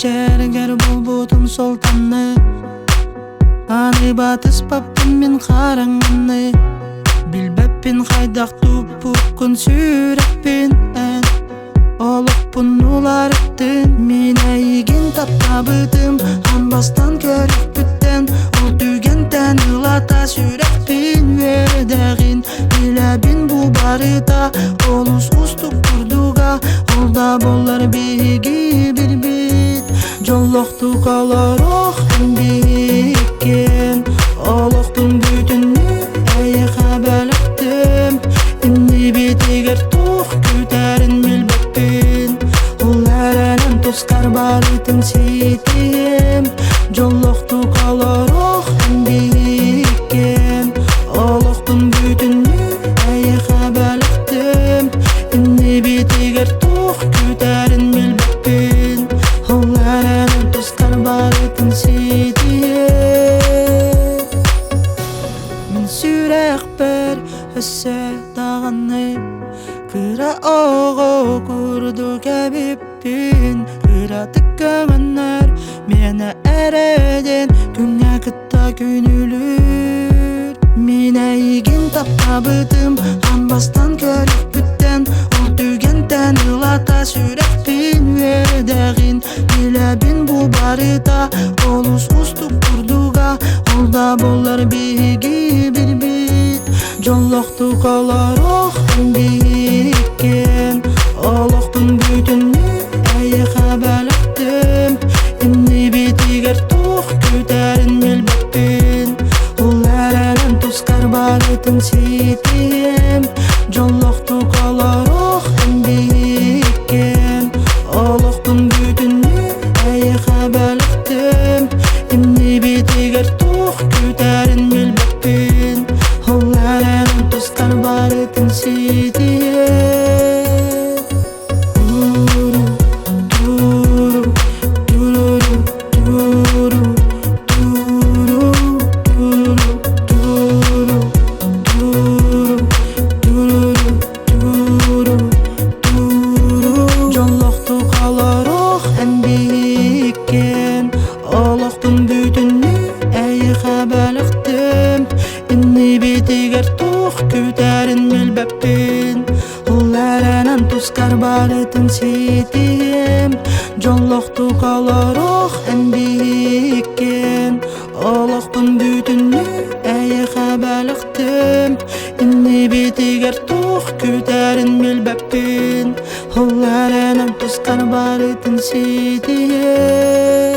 Керемет болбутум солтанны, аны батыспаппын мен караңаны. Билбеппин кайдак тупук күн сүрөппин олукпун уларыптын. Мен айыгин таптабытым, анбастан көрүппүттен. Ол түгентен ылата сүрөппин вердегин. Билебин бу барыта олус устук турдуга. Олда болар биги бир бит, жоллокту каларок эмбиккен. Олуктун бүтүнү айыга бөлөктүм. Эмне битигер тук күтәрин билбеппин. Уларанын тускар барытын ситим, жоллокту каларок эмбиккен. Олуктун бүтүнү айыга бөлөктүм. Эмне битигер тук күтәрин билбеппин. Уларанын тускар барытын ситим. Мен сүрек бер өссө даганы, кыра ого курду кебиппин. Кыра тыкканар мени эреден, күнгө кытта күнүлүр. Мен айыгин таптабытым, анбастан көрүппүттен. Ол түгентен ылата сүрөппин вердегин. Билебин бу барыта олус устук турдуга. Олда болар биги бир бит, жоллокту каларок эмбиккен. Олуктун бүтүнү айыга бөлөктүм. Эмне битигер тук күтәрин билбеппин. Уларанын тускар барытын ситим, жоллокту каларок эмбиккен. Олуктун бүтүнү айыга бөлөктүм. Эмне битигер тук күтәрин билбеппин. Уларанын тускар барытын ситим. Жоллокту каларок эмбиккен. Олуктун бүтүнү айыга бөлөктүм. Эмне битигер тук күтәрин билбеппин. Уларанын тускар барытын ситим, жоллокту каларок эмбиккен. Олуктун бүтүнү айыга бөлөктүм. Эмне битигер тук күтәрин билбеппин. Уларанын тускар барытын ситим.